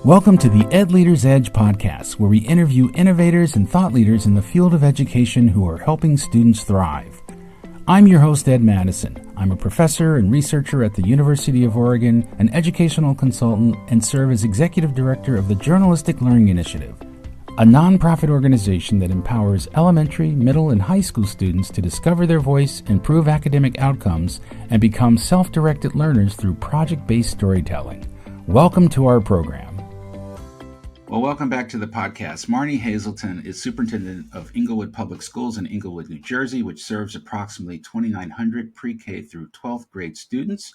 Welcome to the Ed Leaders Edge podcast, where we interview innovators and thought leaders in the field of education who are helping students thrive. I'm your host, Ed Madison. I'm a professor and researcher at the University of Oregon, an educational consultant, and serve as executive director of the Journalistic Learning Initiative, a nonprofit organization that empowers elementary, middle, and high school students to discover their voice, improve academic outcomes, and become self-directed learners through project-based storytelling. Welcome to our program. Well, welcome back to the podcast. Marnie Hazelton is superintendent of Inglewood Public Schools in Inglewood, New Jersey, which serves approximately 2,900 pre-K through 12th grade students.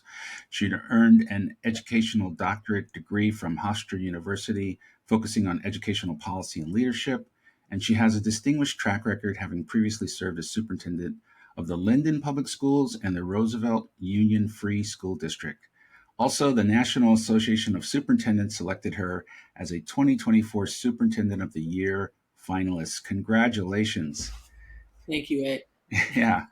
She earned an educational doctorate degree from Hofstra University, focusing on educational policy and leadership, and she has a distinguished track record, having previously served as superintendent of the Linden Public Schools and the Roosevelt Union Free School District. Also, the National Association of Superintendents selected her as a 2024 Superintendent of the Year finalist. Congratulations. Thank you, Ed. Yeah.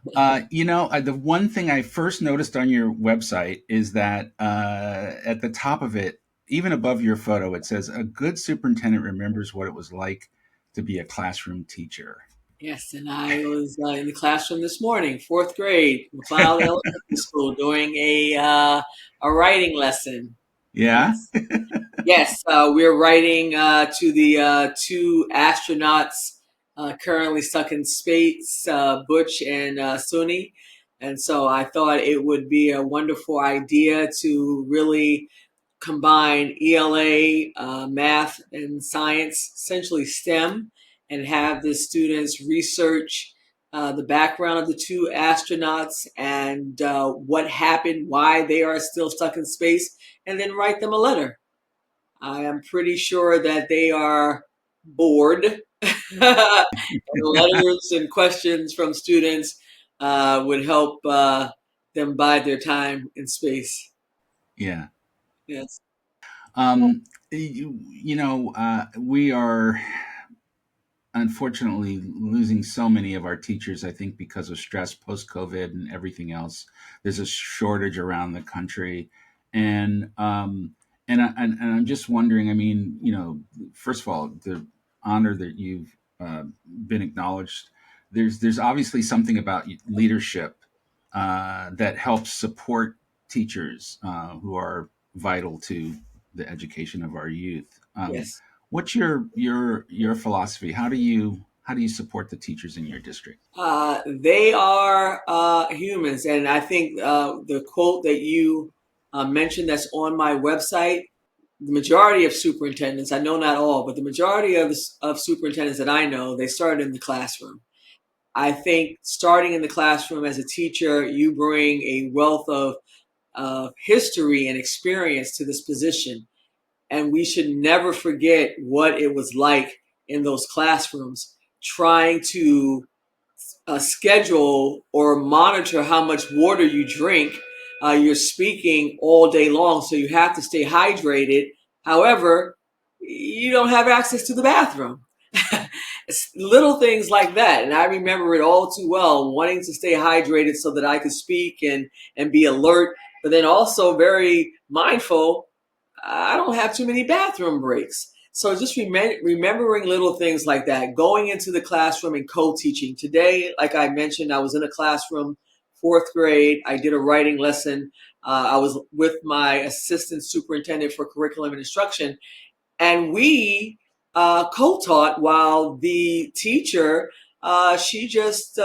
The one thing I first noticed on your website is that at the top of it, even above your photo, it says, "A good superintendent remembers what it was like to be a classroom teacher." Yes, and I was in the classroom this morning, fourth grade, McLeod Elementary School, doing a writing lesson. Yeah? Yes, we're writing to the two astronauts currently stuck in space, Butch and Suni. And so I thought it would be a wonderful idea to really combine ELA, math, and science, essentially STEM, and have the students research the background of the two astronauts and what happened, why they are still stuck in space, and then write them a letter. I am pretty sure that they are bored. And letters and questions from students would help them bide their time in space. Yeah. Yes. We are unfortunately losing so many of our teachers, I think, because of stress post-COVID and everything else. There's a shortage around the country. And I'm just wondering, first of all, the honor that you've been acknowledged. There's obviously something about leadership that helps support teachers who are vital to the education of our youth. Yes. What's your philosophy? How do you support the teachers in your district? They are humans, and I think the quote that you mentioned that's on my website, the majority of superintendents, I know not all, but the majority of superintendents that I know, they started in the classroom. I think starting in the classroom as a teacher, you bring a wealth of history and experience to this position. And we should never forget what it was like in those classrooms, trying to schedule or monitor how much water you drink. You're speaking all day long, so you have to stay hydrated. However, you don't have access to the bathroom. It's little things like that. And I remember it all too well, wanting to stay hydrated so that I could speak and be alert, but then also very mindful. I don't have too many bathroom breaks. So just remembering little things like that, going into the classroom and co-teaching. Today, like I mentioned, I was in a classroom, fourth grade. I did a writing lesson. I was with my assistant superintendent for curriculum and instruction, and we co-taught while the teacher, she just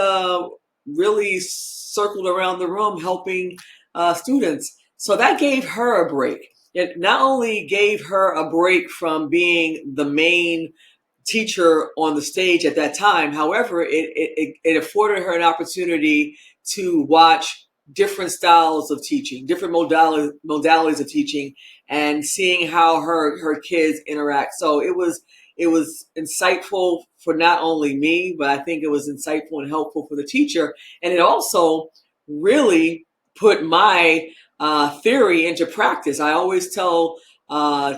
really circled around the room helping students. So that gave her a break. It not only gave her a break from being the main teacher on the stage at that time, however, it afforded her an opportunity to watch different styles of teaching, different modalities of teaching, and seeing how her kids interact. So it was insightful for not only me, but I think it was insightful and helpful for the teacher. And it also really put my theory into practice. I always tell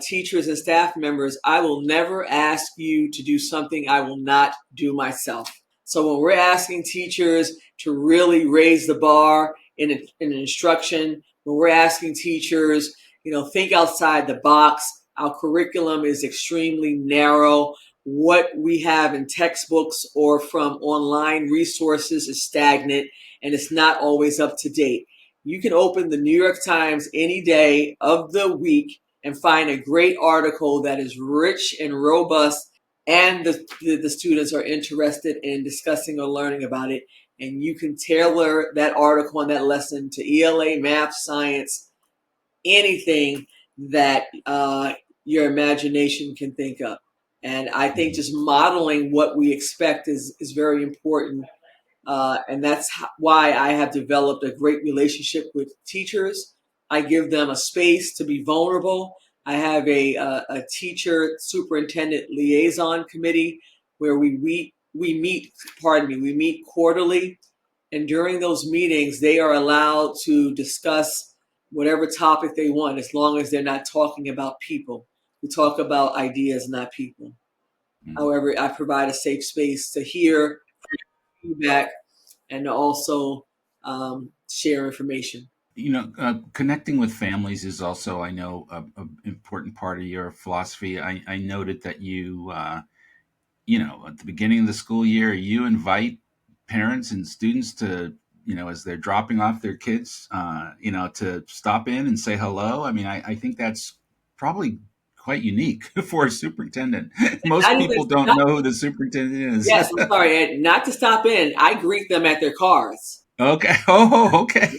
teachers and staff members, I will never ask you to do something I will not do myself. So when we're asking teachers to really raise the bar in instruction, when we're asking teachers, think outside the box, Our curriculum is extremely narrow. What we have in textbooks or from online resources is stagnant, and it's not always up to date. You can open the New York Times any day of the week and find a great article that is rich and robust, and the students are interested in discussing or learning about it. And you can tailor that article and that lesson to ELA, math, science, anything that your imagination can think of. And I think just modeling what we expect is very important. And that's why I have developed a great relationship with teachers. I give them a space to be vulnerable. I have a teacher superintendent liaison committee where we meet quarterly. And during those meetings, they are allowed to discuss whatever topic they want, as long as they're not talking about people. We talk about ideas, not people. Mm-hmm. However, I provide a safe space to hear feedback and to also share information. Connecting with families is also, I know, an important part of your philosophy. I noted that you, at the beginning of the school year, you invite parents and students to, as they're dropping off their kids, to stop in and say hello. I mean, I think that's probably quite unique for a superintendent. Most people don't know who the superintendent is. Yes, I'm sorry, Ed. Not to stop in. I greet them at their cars. Okay. Oh, okay.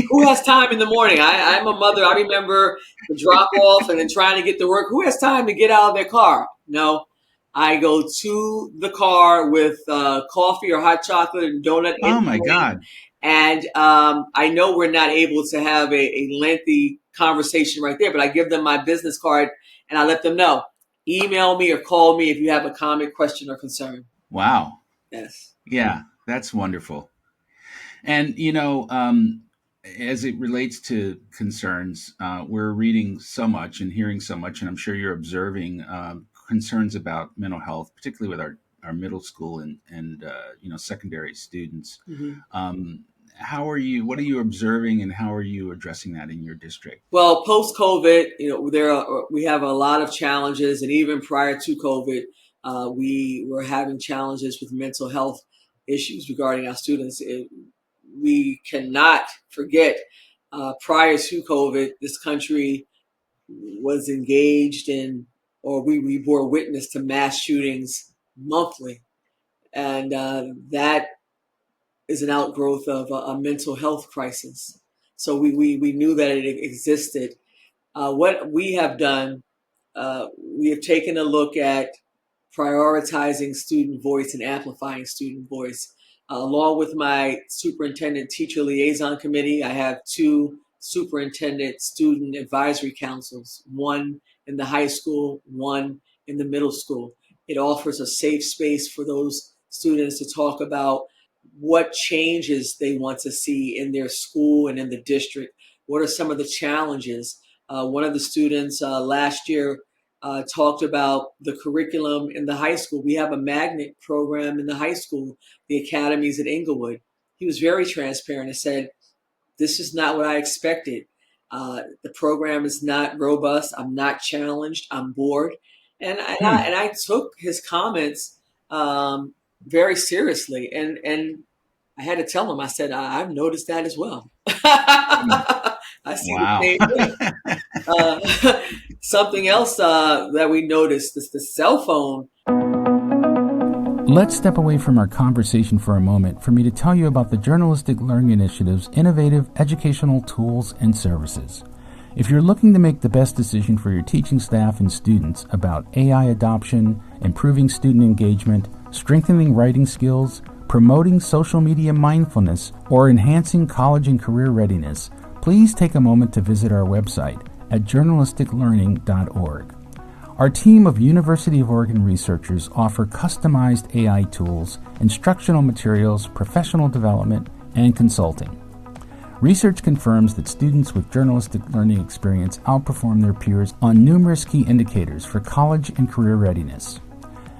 Who has time in the morning? I'm a mother. I remember the drop off and then trying to get to work. Who has time to get out of their car? No, I go to the car with coffee or hot chocolate and donut. Oh my God. And I know we're not able to have a lengthy conversation right there, but I give them my business card and I let them know. Email me or call me if you have a comment, question, or concern. Wow. Yes. Yeah, that's wonderful. And, as it relates to concerns, we're reading so much and hearing so much, and I'm sure you're observing concerns about mental health, particularly with our middle school and secondary students. Mm-hmm. What are you observing, and how are you addressing that in your district? Well, post-COVID, we have a lot of challenges, and even prior to COVID, we were having challenges with mental health issues regarding our students. We cannot forget, prior to COVID, this country was engaged in, or we bore witness to mass shootings monthly. And that is an outgrowth of a mental health crisis. So we knew that it existed. What we have done, we have taken a look at prioritizing student voice and amplifying student voice. Along with my superintendent teacher liaison committee, I have 2 superintendent student advisory councils, one in the high school, one in the middle school. It offers a safe space for those students to talk about what changes they want to see in their school and in the district. What are some of the challenges? One of the students last year talked about the curriculum in the high school. We have a magnet program in the high school, the academies at Inglewood. He was very transparent and said, this is not what I expected. The program is not robust. I'm not challenged. I'm bored. And I took his comments very seriously. And I had to tell him, I said, I've noticed that as well. I see the same thing. Something else that we noticed is the cell phone. Let's step away from our conversation for a moment for me to tell you about the Journalistic Learning Initiative's innovative educational tools and services. If you're looking to make the best decision for your teaching staff and students about AI adoption, improving student engagement, strengthening writing skills, promoting social media mindfulness, or enhancing college and career readiness, please take a moment to visit our website at journalisticlearning.org. Our team of University of Oregon researchers offer customized AI tools, instructional materials, professional development, and consulting. Research confirms that students with journalistic learning experience outperform their peers on numerous key indicators for college and career readiness.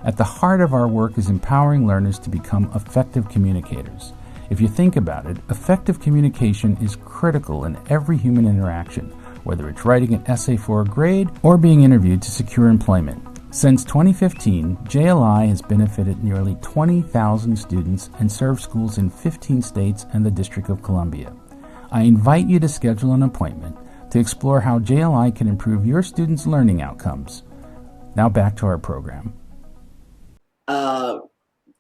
At the heart of our work is empowering learners to become effective communicators. If you think about it, effective communication is critical in every human interaction, whether it's writing an essay for a grade or being interviewed to secure employment. Since 2015, JLI has benefited nearly 20,000 students and served schools in 15 states and the District of Columbia. I invite you to schedule an appointment to explore how JLI can improve your students' learning outcomes. Now back to our program.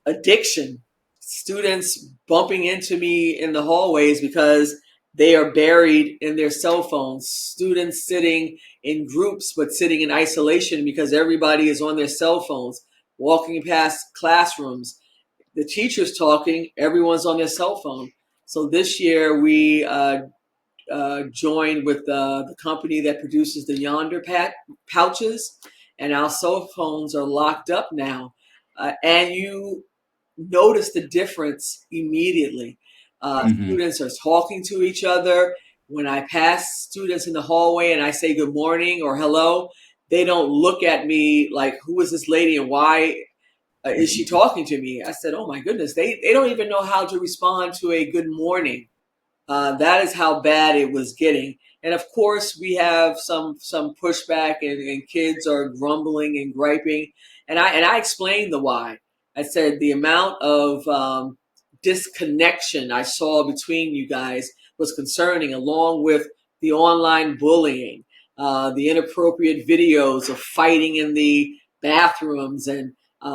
Addiction. Students bumping into me in the hallways because they are buried in their cell phones. Students sitting in groups but sitting in isolation because everybody is on their cell phones, walking past classrooms. The teacher's talking, everyone's on their cell phone. So this year we joined with the company that produces the Yondr pouches, and our cell phones are locked up now. And you notice the difference immediately. Students are talking to each other. When I pass students in the hallway and I say good morning or hello, they don't look at me like, who is this lady and why is she talking to me? I said, oh my goodness, they don't even know how to respond to a good morning. That is how bad it was getting. And of course, we have some pushback and kids are grumbling and griping. And I explained the why. I said the amount of disconnection I saw between you guys was concerning, along with the online bullying, the inappropriate videos of fighting in the bathrooms, and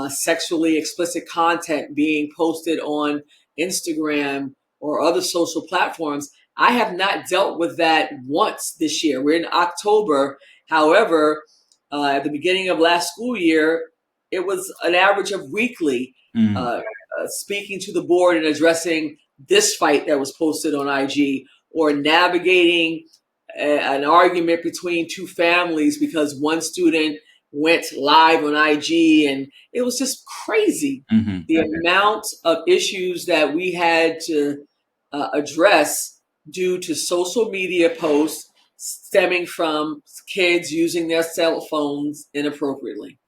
sexually explicit content being posted on Instagram or other social platforms. I have not dealt with that once this year. We're in October. However, at the beginning of last school year, it was an average of weekly speaking to the board and addressing this fight that was posted on IG, or navigating an argument between two families because one student went live on IG, and it was just crazy. The amount of issues that we had to address due to social media posts stemming from kids using their cell phones inappropriately.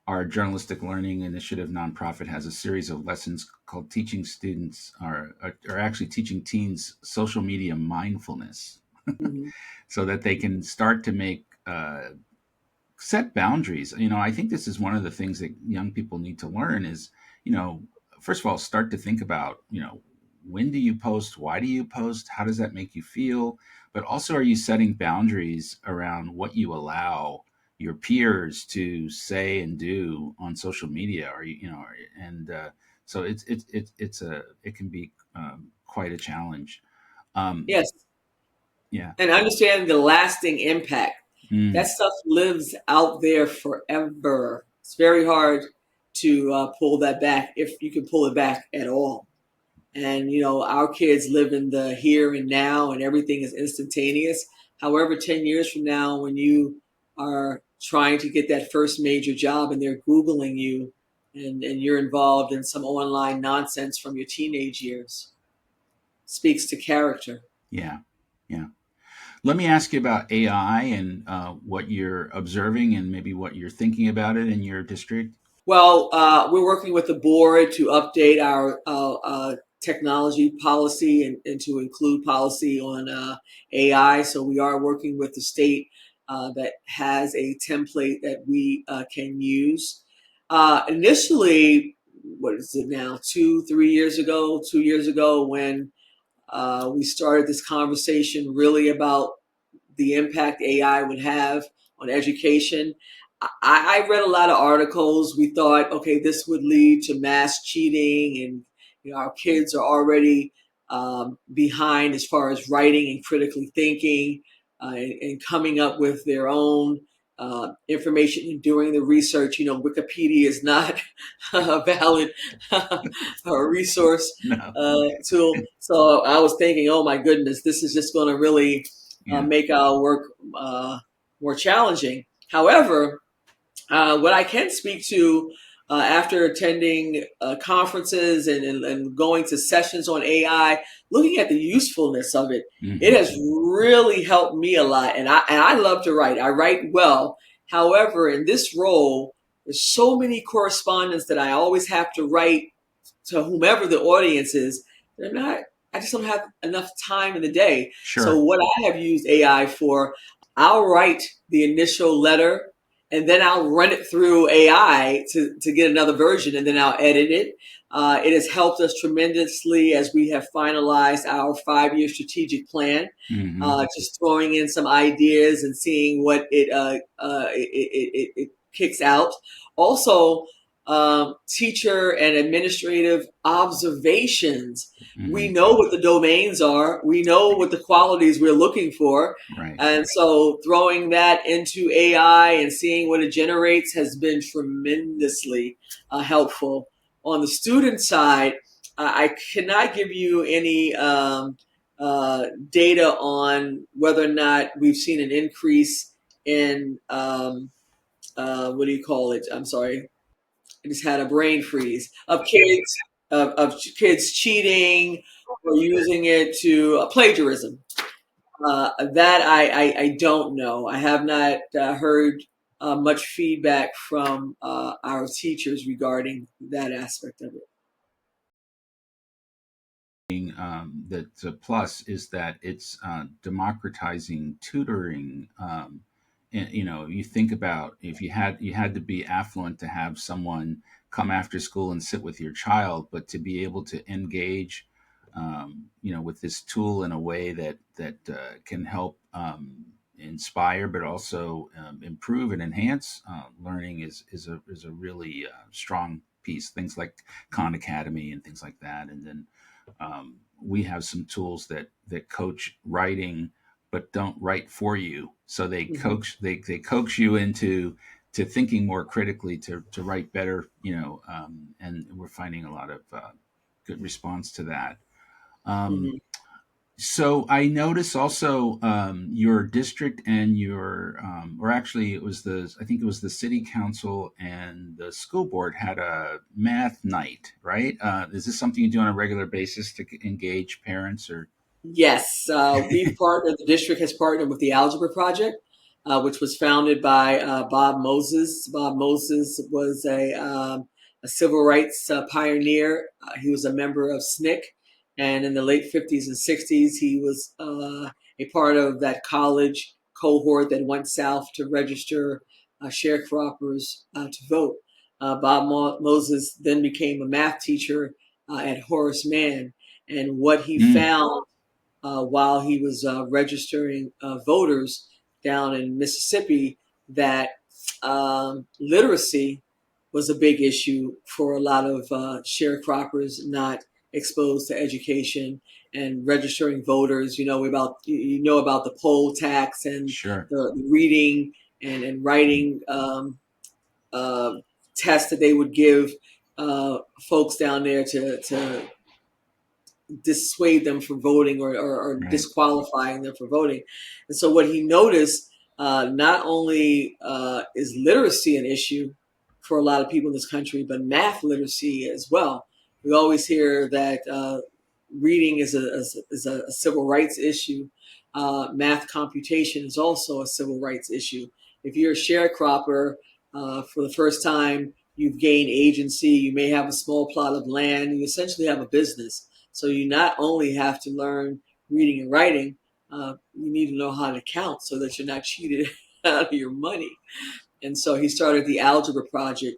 Our journalistic learning initiative nonprofit has a series of lessons called teaching students or actually teaching teens social media mindfulness so that they can start to make set boundaries. I think this is one of the things that young people need to learn is, first of all, start to think about, when do you post? Why do you post? How does that make you feel? But also, are you setting boundaries around what you allow your peers to say and do on social media? So it can be quite a challenge. Yes. Yeah. And understanding the lasting impact. That stuff lives out there forever. It's very hard to pull that back, if you can pull it back at all. And, our kids live in the here and now, and everything is instantaneous. However, 10 years from now, when you are trying to get that first major job and they're Googling you and you're involved in some online nonsense from your teenage years, speaks to character. Yeah. Let me ask you about AI and what you're observing and maybe what you're thinking about it in your district. Well, we're working with the board to update our technology policy and to include policy on AI. So we are working with the state that has a template that we can use. Initially, what is it now, 2 years ago, when we started this conversation really about the impact AI would have on education, I read a lot of articles. We thought, okay, this would lead to mass cheating, and our kids are already behind as far as writing and critically thinking and coming up with their own information and doing the research. Wikipedia is not a valid resource tool. So I was thinking, oh my goodness, this is just going to really make our work more challenging. However, what I can speak to after attending conferences and going to sessions on AI, looking at the usefulness of it, it has really helped me a lot. And I love to write. I write well. However, in this role, there's so many correspondence that I always have to write to whomever the audience is. They're not I just don't have enough time in the day. So Sure. what I have used AI for, I'll write the initial letter and then I'll run it through AI to get another version and then I'll edit it. It has helped us tremendously as we have finalized our 5-year strategic plan. Hmm. Just throwing in some ideas and seeing what it kicks out. Also, teacher and administrative observations. We Hmm. know what the domains are. We know what the qualities we're looking for. Right. And so throwing that into AI and seeing what it generates has been tremendously helpful. On the student side, I cannot give you any data on whether or not we've seen an increase in what do you call it? I'm sorry, I just had a brain freeze of kids cheating or using it to plagiarism. That I don't know. I have not heard much feedback from our teachers regarding that aspect of it. The plus is that it's democratizing tutoring. And, you think about if you had to be affluent to have someone come after school and sit with your child, but to be able to engage, with this tool in a way that can help inspire, but also improve and enhance learning is a really strong piece. Things like Khan Academy and things like that, and then we have some tools that coach writing but don't write for you, so Mhm. they coax you into thinking more critically to write better, and we're finding a lot of good response to that. um, Mhm. so I notice also your district and or actually I think it was the city council and the school board had a math night, right? Is this something you do on a regular basis to engage parents or? Yes, we've partnered, the district has partnered with the Algebra Project, which was founded by Bob Moses. Bob Moses was a civil rights pioneer. He was a member of SNCC, and in the late 50s and 60s, he was a part of that college cohort that went south to register sharecroppers to vote. Bob Moses then became a math teacher at Horace Mann, and what he Mm, found while he was registering voters down in Mississippi that literacy was a big issue for a lot of sharecroppers not exposed to education and registering voters. You know about the poll tax and sure. the reading and writing uh, tests that they would give folks down there to dissuade them from voting or Right. disqualifying them for voting. And so what he noticed, not only is literacy an issue for a lot of people in this country, but math literacy as well. We always hear that reading is a civil rights issue. Math computation is also a civil rights issue. If you're a sharecropper for the first time, you've gained agency, you may have a small plot of land, you essentially have a business. So you not only have to learn reading and writing, you need to know how to count so that you're not cheated out of your money. And so he started the Algebra Project.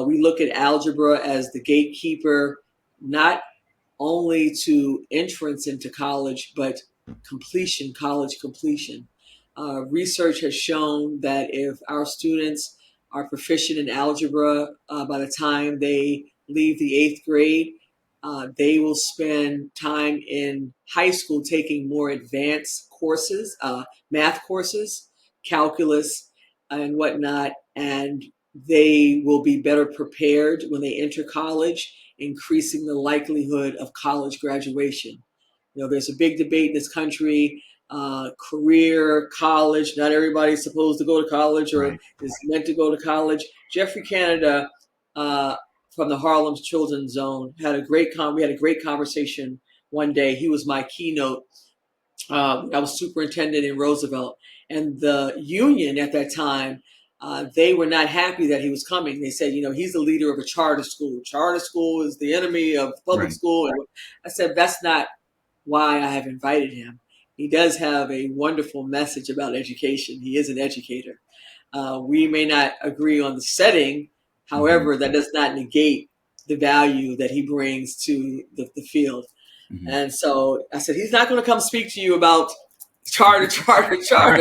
We look at algebra as the gatekeeper, not only to entrance into college, but college completion. Research has shown that if our students are proficient in algebra by the time they leave the 8th grade, they will spend time in high school taking more advanced courses, math courses, calculus, and whatnot, and they will be better prepared when they enter college, increasing the likelihood of college graduation. There's a big debate in this country, career, college. Not everybody's supposed to go to college or Right. is meant to go to college. Jeffrey Canada uh, from the Harlem Children's Zone we had a great conversation one day. He was my keynote. I was superintendent in Roosevelt, and the union at that time, they were not happy that he was coming. They said, he's the leader of a charter school. Charter school is the enemy of public Right. school. And I said, that's not why I have invited him. He does have a wonderful message about education. He is an educator. We may not agree on the setting. However, that does not negate the value that he brings to the field. And so I said, he's not going to come speak to you about charter. That's not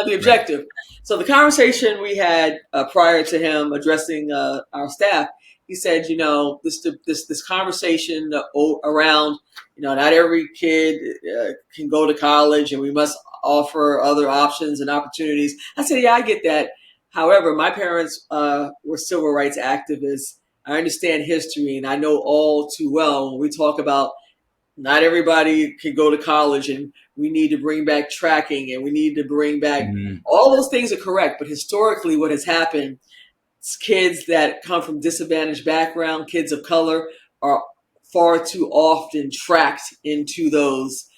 the objective. So the conversation we had prior to him addressing our staff, he said, this conversation around, not every kid can go to college, and we must offer other options and opportunities. I said, yeah, I get that. However, my parents were civil rights activists. I understand history, and I know all too well when we talk about not everybody can go to college, and we need to bring back tracking, and we need to bring back all those things are correct. But historically, what has happened, kids that come from disadvantaged background, kids of color, are far too often tracked into those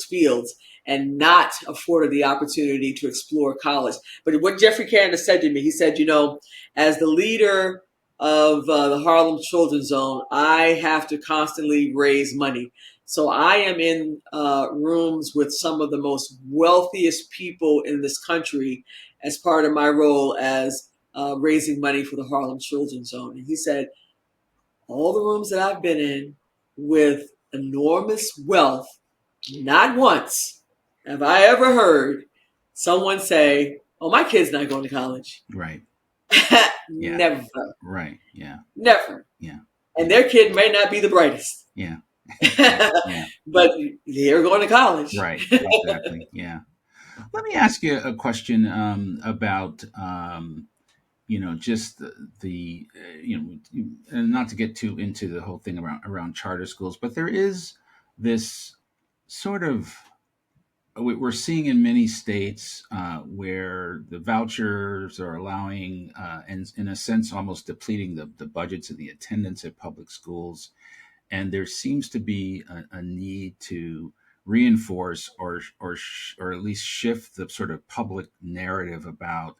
fields and not afforded the opportunity to explore college. But what Jeffrey Canada said to me, he said, as the leader of the Harlem Children's Zone, I have to constantly raise money. So I am in rooms with some of the most wealthiest people in this country as part of my role as raising money for the Harlem Children's Zone. And he said, all the rooms that I've been in with enormous wealth, not once have I ever heard someone say, oh, my kid's not going to college. Right. Yeah. Never. Right. Yeah. Never. Yeah. And their kid may not be the brightest. Yeah. Yeah. But they're going to college. Right. Exactly. Yeah. Let me ask you a question about, just the and not to get too into the whole thing around charter schools, but there is this sort of, we're seeing in many states where the vouchers are allowing, and in a sense, almost depleting the budgets and the attendance at public schools. And there seems to be a need to reinforce or at least shift the sort of public narrative about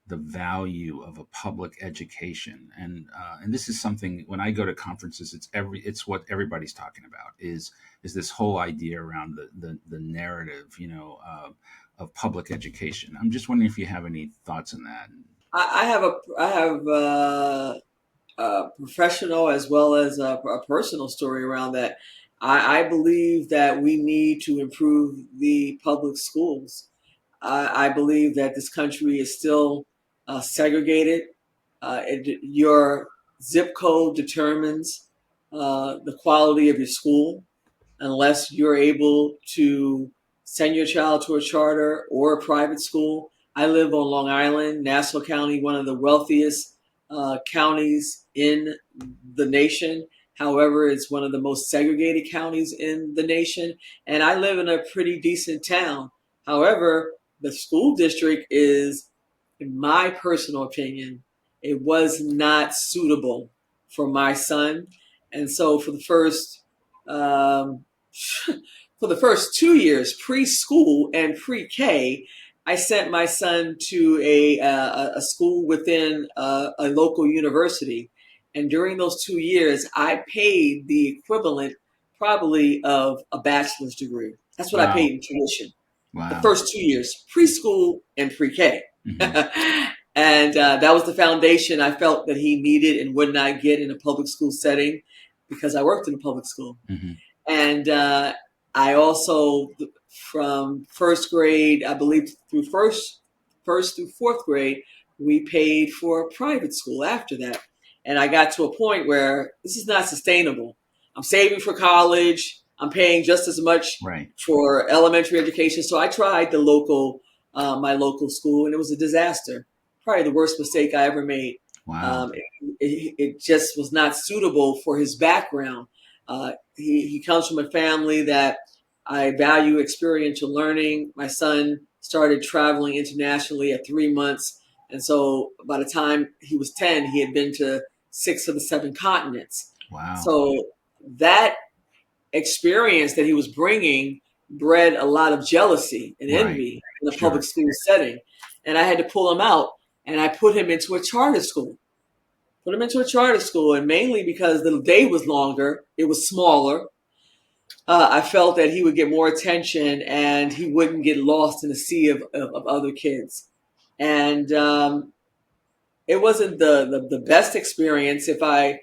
the value of a public education. And this is something, when I go to conferences, it's what everybody's talking about is this whole idea around the narrative, of public education. I'm just wondering if you have any thoughts on that. I have a professional as well as a personal story around that. I believe that we need to improve the public schools. I believe that this country is still segregated. Your zip code determines the quality of your school, unless you're able to send your child to a charter or a private school. I live on Long Island, Nassau County, one of the wealthiest counties in the nation. However, it's one of the most segregated counties in the nation. And I live in a pretty decent town. However, the school district is, in my personal opinion, it was not suitable for my son. And so for the first 2 years, preschool and pre-K, I sent my son to a school within a local university. And during those 2 years, I paid the equivalent probably of a bachelor's degree. That's what I paid in tuition. Wow. The first 2 years, preschool and pre-K. Mm-hmm. And that was the foundation I felt that he needed and would not get in a public school setting, because I worked in a public school. Mm-hmm. And I also, from first grade, I believe through first through fourth grade, we paid for a private school after that. And I got to a point where this is not sustainable. I'm saving for college. I'm paying just as much for elementary education. So I tried my local school, and it was a disaster. Probably the worst mistake I ever made. Wow. It just was not suitable for his background. He comes from a family that I value experiential learning. My son started traveling internationally at 3 months. And so by the time he was 10, he had been to 6 of the 7 continents. Wow. So that experience that he was bringing bred a lot of jealousy and envy in the public school setting. And I had to pull him out, and I put him into a charter school. put him into a charter school, and mainly because the day was longer, it was smaller. I felt that he would get more attention and he wouldn't get lost in a sea of other kids. And it wasn't the best experience. I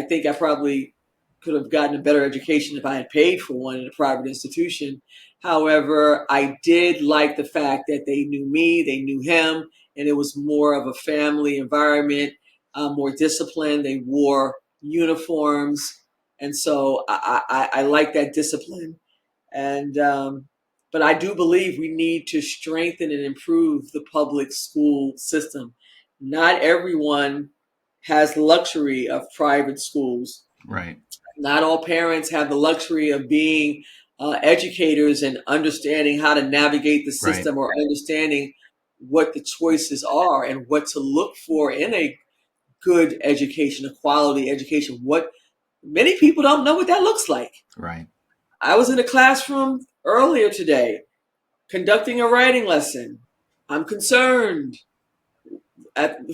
think I probably could have gotten a better education if I had paid for one in a private institution. However, I did like the fact that they knew me, they knew him, and it was more of a family environment, more disciplined. They wore uniforms. And so I like that discipline. And but I do believe we need to strengthen and improve the public school system. Not everyone has the luxury of private schools. Right. Not all parents have the luxury of being educators and understanding how to navigate the system, or understanding what the choices are and what to look for in a good education, a quality education. What many people don't know what that looks like. Right. I was in a classroom earlier today conducting a writing lesson. I'm concerned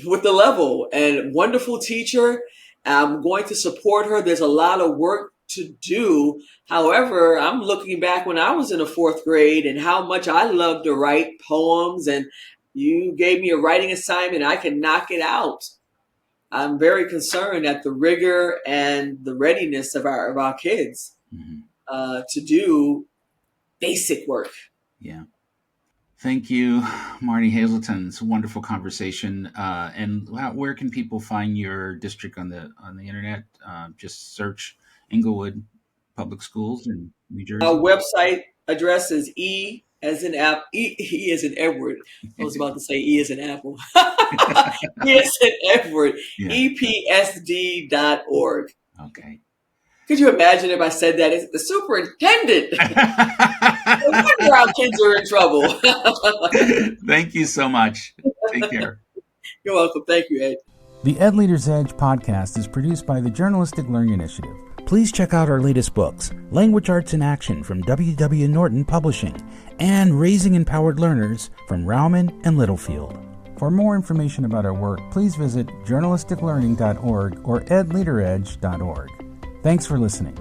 with the level, and wonderful teacher. I'm going to support her. There's a lot of work to do. However, I'm looking back when I was in the fourth grade and how much I loved to write poems, and you gave me a writing assignment, I can knock it out. I'm very concerned at the rigor and the readiness of our kids to do basic work. Yeah. Thank you, Marnie Hazelton. It's a wonderful conversation. And where can people find your district on the internet? Just search Inglewood Public Schools in New Jersey. Our website address is E as in Edward. I was about to say E as in Apple. E as in Edward. Yeah. EPSD.org. Okay. Could you imagine if I said that? It's the superintendent. No wonder our kids are in trouble. Thank you so much. Take care. You're welcome. Thank you, Ed. The Ed Leader's Edge podcast is produced by the Journalistic Learning Initiative. Please check out our latest books, Language Arts in Action from W.W. Norton Publishing, and Raising Empowered Learners from Rauman and Littlefield. For more information about our work, please visit journalisticlearning.org or edleaderedge.org. Thanks for listening.